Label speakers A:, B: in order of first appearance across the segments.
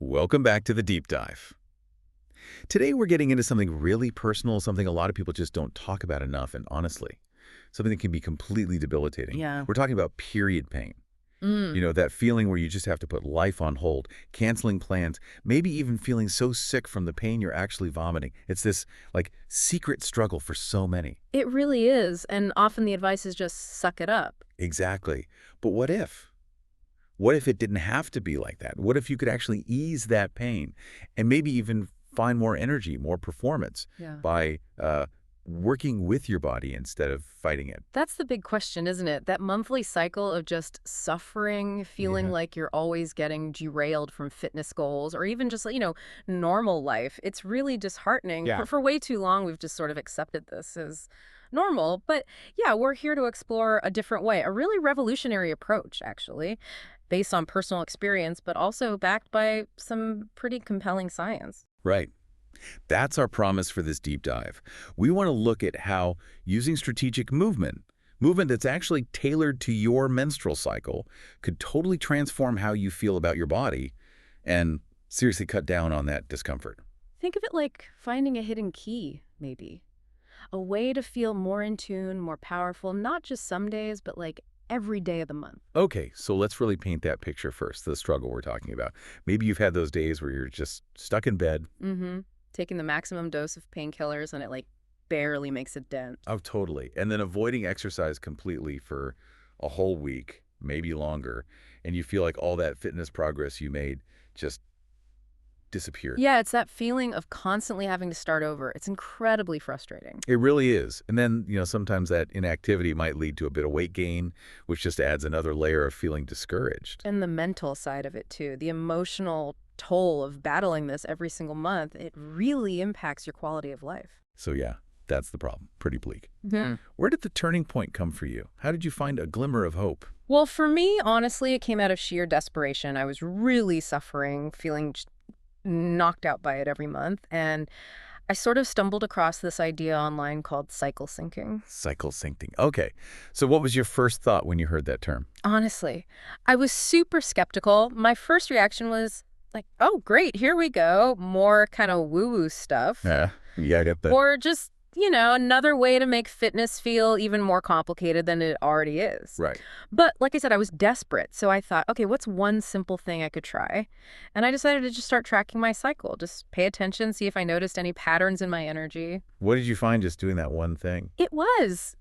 A: Welcome back to the deep dive. Today we're getting into something really personal, something a lot of people just don't talk about enough, and honestly, something that can be completely debilitating.
B: Yeah.
A: We're talking about period pain.
B: Mm.
A: That feeling where you just have to put life on hold, canceling plans, maybe even feeling so sick from the pain you're actually vomiting. It's this, secret struggle for so many.
B: It really is, and often the advice is just suck it up.
A: Exactly. But what if? What if it didn't have to be like that? What if you could actually ease that pain and maybe even find more energy, more performance
B: Yeah.
A: by working with your body instead of fighting it?
B: That's the big question, isn't it? That monthly cycle of just suffering, feeling
A: Yeah.
B: like you're always getting derailed from fitness goals or even just, normal life. It's really disheartening.
A: Yeah.
B: For way too long, we've just sort of accepted this as normal. But yeah, we're here to explore a different way, a really revolutionary approach, actually, based on personal experience, but also backed by some pretty compelling science.
A: Right. That's our promise for this deep dive. We want to look at how using strategic movement that's actually tailored to your menstrual cycle, could totally transform how you feel about your body and seriously cut down on that discomfort.
B: Think of it like finding a hidden key, maybe. A way to feel more in tune, more powerful, not just some days, but like every day of the month.
A: Okay, so let's really paint that picture first, the struggle we're talking about. Maybe you've had those days where you're just stuck in bed.
B: Mm-hmm. Taking the maximum dose of painkillers and it like barely makes a dent.
A: Oh, totally. And then avoiding exercise completely for a whole week, maybe longer, and you feel like all that fitness progress you made just disappeared.
B: Yeah, it's that feeling of constantly having to start over. It's incredibly frustrating.
A: It really is. And then, sometimes that inactivity might lead to a bit of weight gain, which just adds another layer of feeling discouraged.
B: And the mental side of it too, the emotional toll of battling this every single month, it really impacts your quality of life.
A: So yeah, that's the problem. Pretty bleak.
B: Yeah.
A: Where did the turning point come for you? How did you find a glimmer of hope?
B: Well, for me, honestly, it came out of sheer desperation. I was really suffering, feeling knocked out by it every month. And I sort of stumbled across this idea online called cycle syncing.
A: Cycle syncing. Okay. So what was your first thought when you heard that term?
B: Honestly, I was super skeptical. My first reaction was like, oh, great, here we go. More kind of woo-woo stuff.
A: Yeah, I get that.
B: Or just, another way to make fitness feel even more complicated than it already is.
A: Right.
B: But like I said, I was desperate. So I thought, okay, what's one simple thing I could try? And I decided to just start tracking my cycle. Just pay attention, see if I noticed any patterns in my energy.
A: What did you find just doing that one thing?
B: It was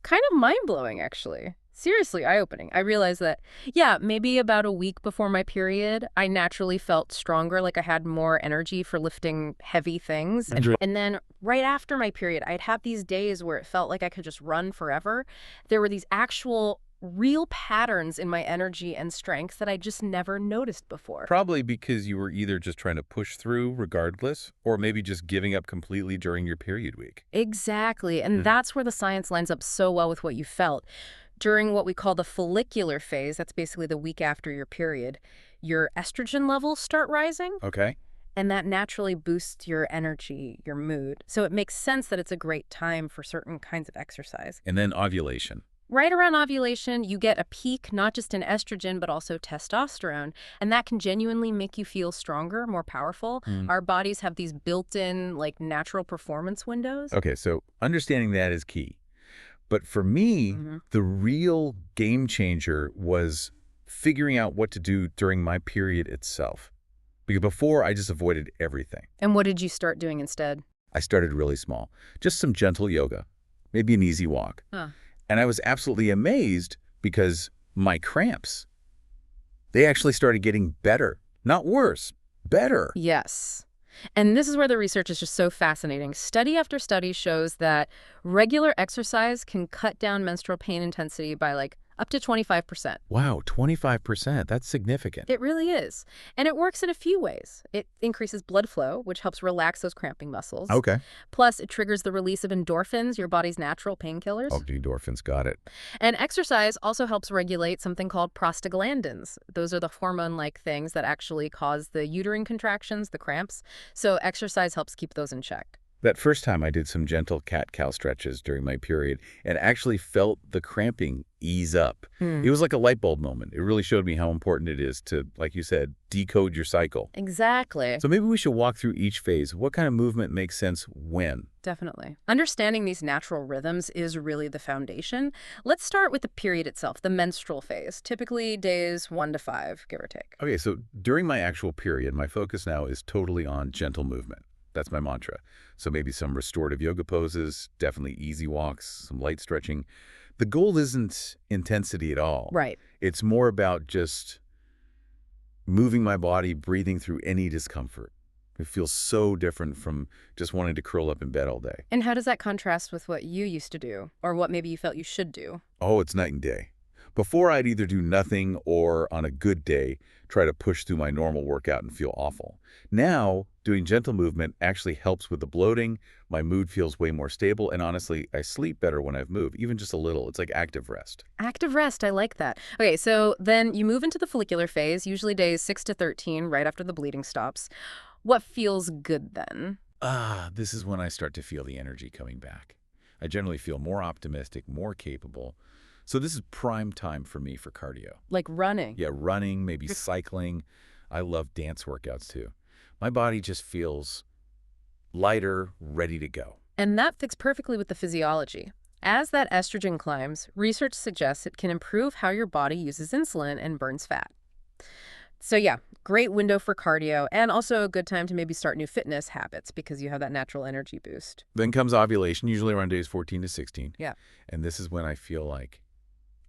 B: kind of mind-blowing, actually. Seriously, eye-opening. I realized that, yeah, maybe about a week before my period, I naturally felt stronger, like I had more energy for lifting heavy things. And then right after my period, I'd have these days where it felt like I could just run forever. There were these actual real patterns in my energy and strength that I just never noticed before.
A: Probably because you were either just trying to push through regardless, or maybe just giving up completely during your period week.
B: Exactly. And that's where the science lines up so well with what you felt. During what we call the follicular phase, that's basically the week after your period, your estrogen levels start rising.
A: Okay.
B: And that naturally boosts your energy, your mood. So it makes sense that it's a great time for certain kinds of exercise.
A: And then ovulation.
B: Right around ovulation, you get a peak not just in estrogen, but also testosterone. And that can genuinely make you feel stronger, more powerful. Our bodies have these built-in, natural performance windows.
A: Okay, so understanding that is key. But for me, the real game changer was figuring out what to do during my period itself. Because before, I just avoided everything.
B: And what did you start doing instead?
A: I started really small. Just some gentle yoga, maybe an easy walk.
B: Huh.
A: And I was absolutely amazed because my cramps, they actually started getting better. Not worse, better.
B: Yes. And this is where the research is just so fascinating. Study after study shows that regular exercise can cut down menstrual pain intensity by up to 25%.
A: Wow, 25%. That's significant.
B: It really is. And it works in a few ways. It increases blood flow, which helps relax those cramping muscles.
A: Okay.
B: Plus, it triggers the release of endorphins, your body's natural painkillers.
A: Oh, endorphins, got it.
B: And exercise also helps regulate something called prostaglandins. Those are the hormone-like things that actually cause the uterine contractions, the cramps. So exercise helps keep those in check.
A: That first time I did some gentle cat-cow stretches during my period and actually felt the cramping ease up.
B: Hmm.
A: It was like a light bulb moment. It really showed me how important it is to, like you said, decode your cycle.
B: Exactly.
A: So maybe we should walk through each phase. What kind of movement makes sense when?
B: Definitely. Understanding these natural rhythms is really the foundation. Let's start with the period itself, the menstrual phase, typically days 1 to 5, give or take.
A: Okay, so during my actual period, my focus now is totally on gentle movement. That's my mantra. So maybe some restorative yoga poses, definitely easy walks, some light stretching. The goal isn't intensity at all.
B: Right.
A: It's more about just moving my body, breathing through any discomfort. It feels so different from just wanting to curl up in bed all day.
B: And how does that contrast with what you used to do, or what maybe you felt you should do?
A: Oh, it's night and day. Before, I'd either do nothing or, on a good day, try to push through my normal workout and feel awful. Now, doing gentle movement actually helps with the bloating, my mood feels way more stable, and honestly, I sleep better when I've moved, even just a little. It's like active rest.
B: Active rest, I like that. Okay, so then you move into the follicular phase, usually days 6 to 13, right after the bleeding stops. What feels good then?
A: This is when I start to feel the energy coming back. I generally feel more optimistic, more capable. So this is prime time for me for cardio.
B: Like running.
A: Yeah, running, maybe cycling. I love dance workouts too. My body just feels lighter, ready to go.
B: And that fits perfectly with the physiology. As that estrogen climbs, research suggests it can improve how your body uses insulin and burns fat. So yeah, great window for cardio, and also a good time to maybe start new fitness habits because you have that natural energy boost.
A: Then comes ovulation, usually around days 14 to 16.
B: Yeah.
A: And this is when I feel like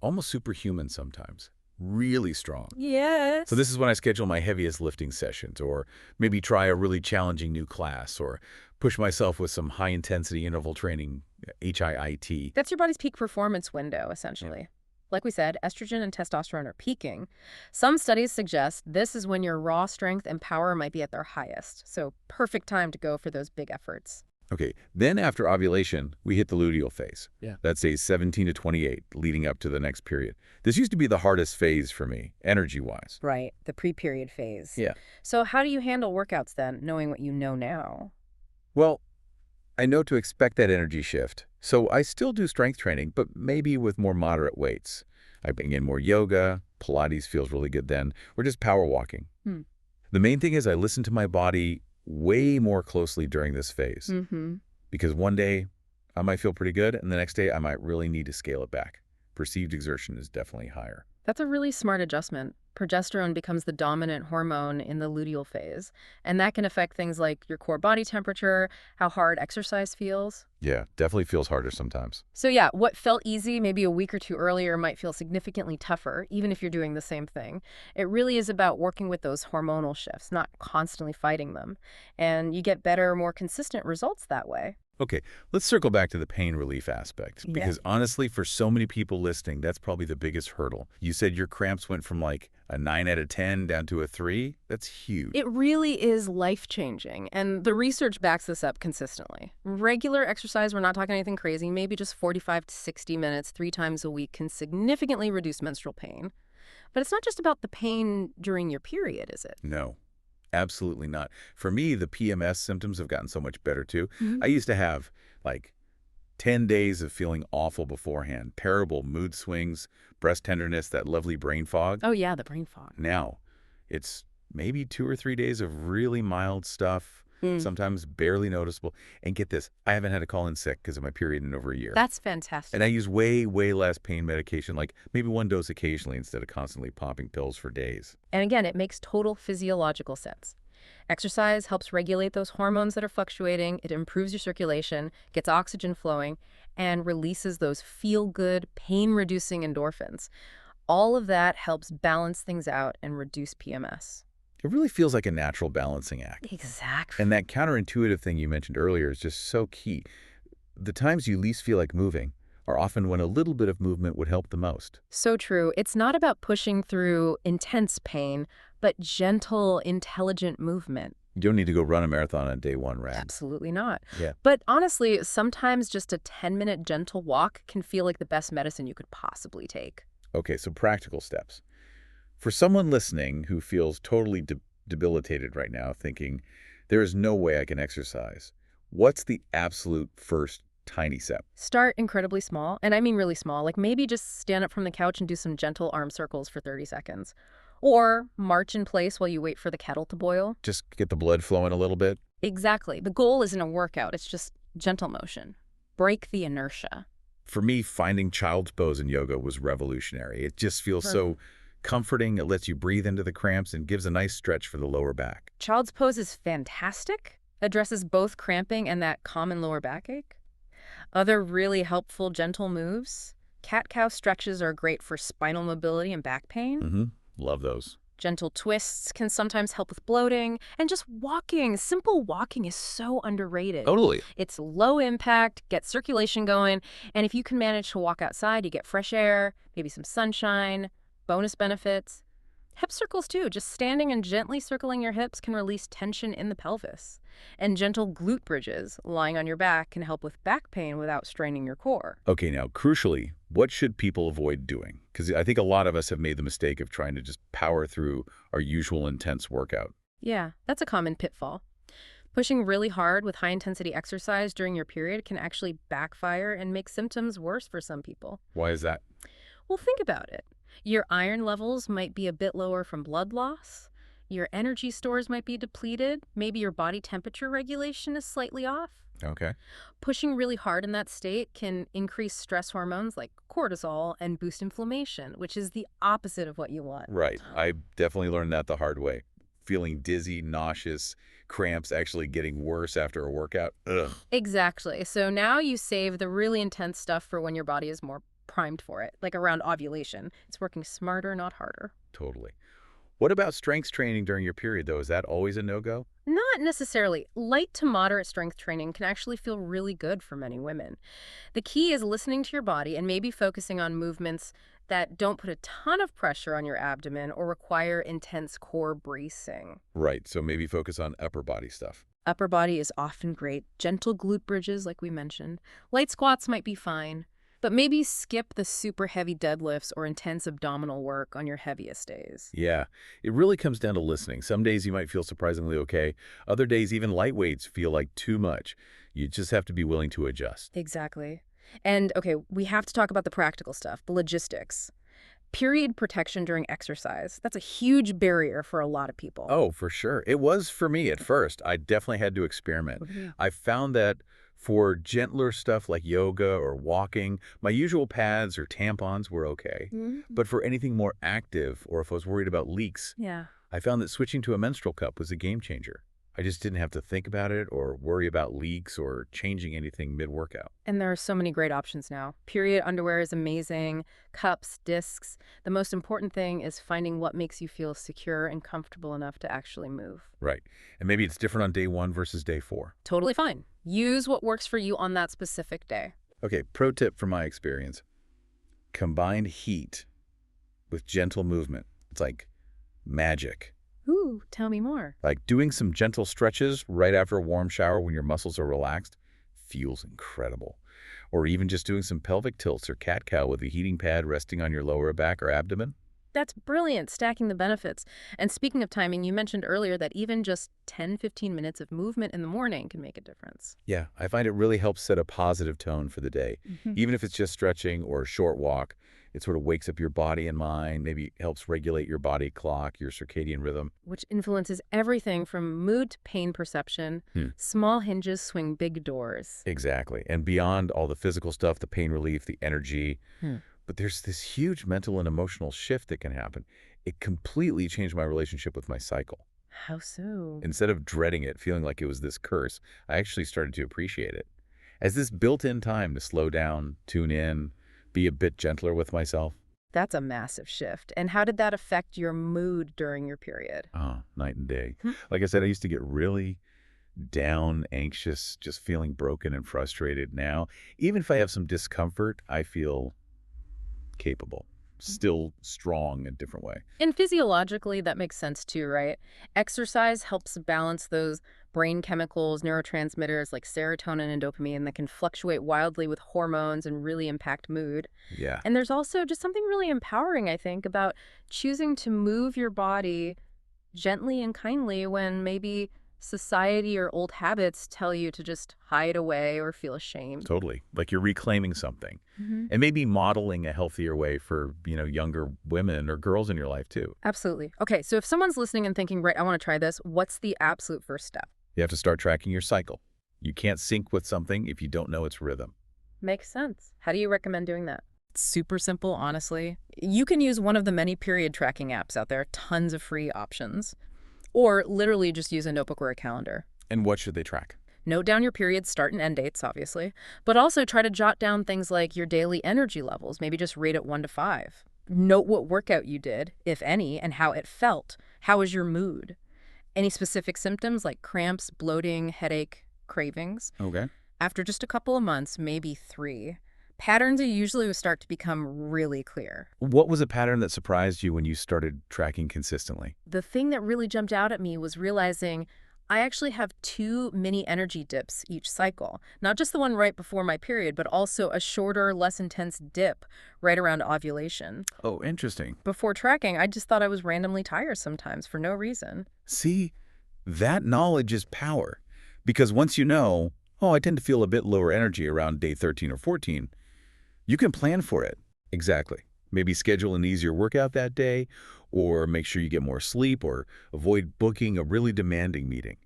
A: almost superhuman sometimes, really strong.
B: Yes.
A: So this is when I schedule my heaviest lifting sessions, or maybe try a really challenging new class, or push myself with some high-intensity interval training, HIIT.
B: That's your body's peak performance window, essentially. Like we said, estrogen and testosterone are peaking. Some studies suggest this is when your raw strength and power might be at their highest. So perfect time to go for those big efforts.
A: Okay, then after ovulation, we hit the luteal phase.
B: Yeah.
A: That's days 17 to 28, leading up to the next period. This used to be the hardest phase for me, energy-wise.
B: Right, the pre-period phase.
A: Yeah.
B: So how do you handle workouts then, knowing what you know now?
A: Well, I know to expect that energy shift, so I still do strength training, but maybe with more moderate weights. I bring in more yoga, Pilates feels really good then, or just power walking. The main thing is I listen to my body way more closely during this phase. Because one day I might feel pretty good, and the next day I might really need to scale it back. Perceived exertion is definitely higher.
B: That's a really smart adjustment. Progesterone becomes the dominant hormone in the luteal phase, and that can affect things like your core body temperature, how hard exercise feels.
A: Yeah, definitely feels harder sometimes.
B: So yeah, what felt easy maybe a week or two earlier might feel significantly tougher, even if you're doing the same thing. It really is about working with those hormonal shifts, not constantly fighting them. And you get better, more consistent results that way.
A: Okay, let's circle back to the pain relief aspect, because honestly, for so many people listening, that's probably the biggest hurdle. You said your cramps went from like a 9 out of 10 down to a 3. That's huge.
B: It really is life-changing, and the research backs this up consistently. Regular exercise, we're not talking anything crazy, maybe just 45 to 60 minutes 3 times a week can significantly reduce menstrual pain. But it's not just about the pain during your period, is it?
A: No. Absolutely not. For me, the PMS symptoms have gotten so much better too. I used to have like 10 days of feeling awful beforehand, terrible mood swings, breast tenderness, that lovely brain fog.
B: Oh yeah, the brain fog.
A: Now, it's maybe 2 or 3 days of really mild stuff, sometimes barely noticeable. And get this, I haven't had to call in sick because of my period in over a year.
B: That's fantastic.
A: And I use way, way less pain medication, like maybe 1 dose occasionally instead of constantly popping pills for days.
B: And again, it makes total physiological sense. Exercise helps regulate those hormones that are fluctuating. It improves your circulation, gets oxygen flowing, and releases those feel-good, pain-reducing endorphins. All of that helps balance things out and reduce PMS.
A: It really feels like a natural balancing act.
B: Exactly.
A: And that counterintuitive thing you mentioned earlier is just so key. The times you least feel like moving are often when a little bit of movement would help the most.
B: So true. It's not about pushing through intense pain, but gentle, intelligent movement.
A: You don't need to go run a marathon on day 1, Rad.
B: Absolutely not.
A: Yeah.
B: But honestly, sometimes just a 10-minute gentle walk can feel like the best medicine you could possibly take.
A: Okay, so practical steps. For someone listening who feels totally debilitated right now, thinking, there is no way I can exercise, What's the absolute first tiny step?
B: Start incredibly small, and I mean really small, like maybe just stand up from the couch and do some gentle arm circles for 30 seconds. Or march in place while you wait for the kettle to boil.
A: Just get the blood flowing a little bit?
B: Exactly. The goal isn't a workout, it's just gentle motion. Break the inertia.
A: For me, finding child's pose in yoga was revolutionary. It just feels so comforting. It lets you breathe into the cramps and gives a nice stretch for the lower back.
B: Child's pose is fantastic. Addresses both cramping and that common lower backache. Other really helpful gentle moves. Cat-cow stretches are great for spinal mobility and back pain.
A: Love those.
B: Gentle twists can sometimes help with bloating. And just walking, simple walking is so underrated.
A: Totally.
B: It's low impact, gets circulation going, and if you can manage to walk outside, you get fresh air, maybe some sunshine, bonus benefits. Hip circles too. Just standing and gently circling your hips can release tension in the pelvis. And gentle glute bridges, lying on your back, can help with back pain without straining your core.
A: Okay, now, crucially, what should people avoid doing? Because I think a lot of us have made the mistake of trying to just power through our usual intense workout.
B: Yeah, that's a common pitfall. Pushing really hard with high-intensity exercise during your period can actually backfire and make symptoms worse for some people.
A: Why is that?
B: Well, think about it. Your iron levels might be a bit lower from blood loss. Your energy stores might be depleted. Maybe your body temperature regulation is slightly off.
A: Okay.
B: Pushing really hard in that state can increase stress hormones like cortisol and boost inflammation, which is the opposite of what you want.
A: Right. I definitely learned that the hard way. Feeling dizzy, nauseous, cramps actually getting worse after a workout. Ugh.
B: Exactly. So now you save the really intense stuff for when your body is more primed for it, like around ovulation. It's working smarter, not harder.
A: Totally. What about strength training during your period, though? Is that always a no-go?
B: Not necessarily. Light to moderate strength training can actually feel really good for many women. The key is listening to your body and maybe focusing on movements that don't put a ton of pressure on your abdomen or require intense core bracing.
A: Right, so maybe focus on upper body stuff.
B: Upper body is often great. Gentle glute bridges, like we mentioned. Light squats might be fine. But maybe skip the super heavy deadlifts or intense abdominal work on your heaviest days.
A: Yeah, it really comes down to listening. Some days you might feel surprisingly okay. Other days, even light weights feel like too much. You just have to be willing to adjust.
B: Exactly. And, okay, we have to talk about the practical stuff, the logistics. Period protection during exercise. That's a huge barrier for a lot of people.
A: Oh, for sure. It was for me at first. I definitely had to experiment. I found that for gentler stuff like yoga or walking, my usual pads or tampons were okay. But for anything more active, or if I was worried about leaks,
B: Yeah.
A: I found that switching to a menstrual cup was a game changer. I just didn't have to think about it or worry about leaks or changing anything mid-workout.
B: And there are so many great options now. Period underwear is amazing. Cups, discs. The most important thing is finding what makes you feel secure and comfortable enough to actually move.
A: Right. And maybe it's different on day 1 versus day 4.
B: Totally fine. Use what works for you on that specific day.
A: Okay, pro tip from my experience. Combine heat with gentle movement. It's like magic.
B: Ooh, tell me more.
A: Like doing some gentle stretches right after a warm shower when your muscles are relaxed feels incredible. Or even just doing some pelvic tilts or cat-cow with a heating pad resting on your lower back or abdomen.
B: That's brilliant, stacking the benefits. And speaking of timing, you mentioned earlier that even just 10-15 minutes of movement in the morning can make a difference.
A: Yeah, I find it really helps set a positive tone for the day. Even if it's just stretching or a short walk, it sort of wakes up your body and mind, maybe helps regulate your body clock, your circadian rhythm.
B: Which influences everything from mood to pain perception. Small hinges swing big doors.
A: Exactly. And beyond all the physical stuff, the pain relief, the energy, but there's this huge mental and emotional shift that can happen. It completely changed my relationship with my cycle.
B: How so?
A: Instead of dreading it, feeling like it was this curse, I actually started to appreciate it as this built-in time to slow down, tune in, be a bit gentler with myself.
B: That's a massive shift. And how did that affect your mood during your period?
A: Oh, night and day. Like I said, I used to get really down, anxious, just feeling broken and frustrated. Now, even if I have some discomfort, I feel capable, still strong in a different way.
B: And physiologically, that makes sense too, right? Exercise helps balance those brain chemicals, neurotransmitters like serotonin and dopamine that can fluctuate wildly with hormones and really impact mood.
A: Yeah.
B: And there's also just something really empowering, I think, about choosing to move your body gently and kindly when maybe society or old habits tell you to just hide away or feel ashamed.
A: Totally. Like you're reclaiming something
B: Hmm.
A: and maybe modeling a healthier way for, younger women or girls in your life too.
B: Absolutely. Okay, so if someone's listening and thinking, right, I want to try this, what's the absolute first step?
A: You have to start tracking your cycle. You can't sync with something if you don't know its rhythm.
B: Makes sense. How do you recommend doing that?
C: Super simple, honestly. You can use one of the many period tracking apps out there, tons of free options, or literally just use a notebook or a calendar.
A: And what should they track?
C: Note down your period start and end dates, obviously, but also try to jot down things like your daily energy levels, maybe just rate it 1 to 5. Note what workout you did, if any, and how it felt. How was your mood? Any specific symptoms like cramps, bloating, headache, cravings?
A: Okay.
C: After just a couple of months, maybe 3, patterns usually will start to become really clear.
A: What was a pattern that surprised you when you started tracking consistently?
B: The thing that really jumped out at me was realizing I actually have 2 mini energy dips each cycle. Not just the one right before my period, but also a shorter, less intense dip right around ovulation.
A: Oh, interesting.
B: Before tracking, I just thought I was randomly tired sometimes for no reason.
A: See, that knowledge is power. Because once you know, I tend to feel a bit lower energy around day 13 or 14, you can plan for it. Exactly. Maybe schedule an easier workout that day, or make sure you get more sleep, or avoid booking a really demanding meeting.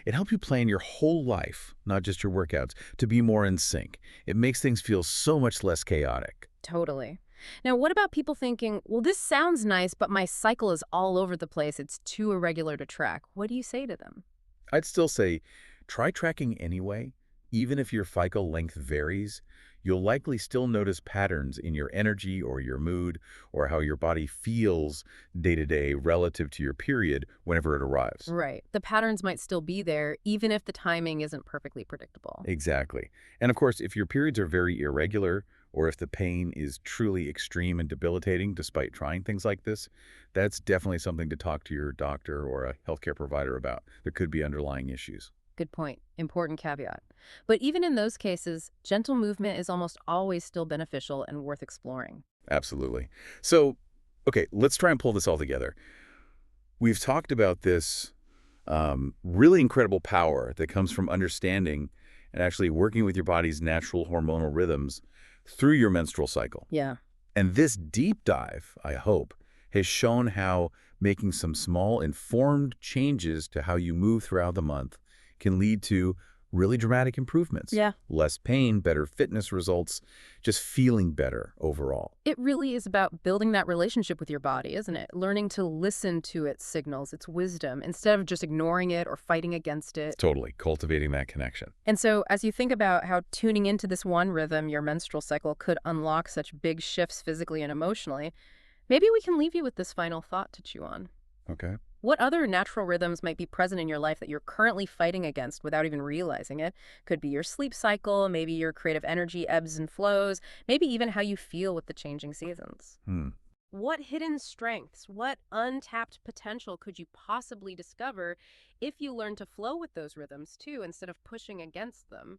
A: It helps you plan your whole life, not just your workouts, to be more in sync. It makes things feel so much less chaotic.
B: Totally. Now, what about people thinking, well, this sounds nice, but my cycle is all over the place. It's too irregular to track. What do you say to them?
A: I'd still say try tracking anyway. Even if your cycle length varies, you'll likely still notice patterns in your energy or your mood or how your body feels day to day relative to your period whenever it arrives.
B: Right. The patterns might still be there, even if the timing isn't perfectly predictable.
A: Exactly. And of course, if your periods are very irregular or if the pain is truly extreme and debilitating despite trying things like this, that's definitely something to talk to your doctor or a healthcare provider about. There could be underlying issues.
B: Good point. Important caveat. But even in those cases, gentle movement is almost always still beneficial and worth exploring.
A: Absolutely. So, okay, let's try and pull this all together. We've talked about this really incredible power that comes from understanding and actually working with your body's natural hormonal rhythms through your menstrual cycle.
B: Yeah.
A: And this deep dive, I hope, has shown how making some small informed changes to how you move throughout the month can lead to really dramatic improvements.
B: Yeah.
A: Less pain, better fitness results, just feeling better overall.
B: It really is about building that relationship with your body, isn't it? Learning to listen to its signals, its wisdom, instead of just ignoring it or fighting against it.
A: Totally, cultivating that connection.
B: And so as you think about how tuning into this one rhythm, your menstrual cycle, could unlock such big shifts physically and emotionally, maybe we can leave you with this final thought to chew on.
A: Okay.
B: What other natural rhythms might be present in your life that you're currently fighting against without even realizing it? Could be your sleep cycle, maybe your creative energy ebbs and flows, maybe even how you feel with the changing seasons. What hidden strengths, what untapped potential could you possibly discover if you learn to flow with those rhythms too, instead of pushing against them?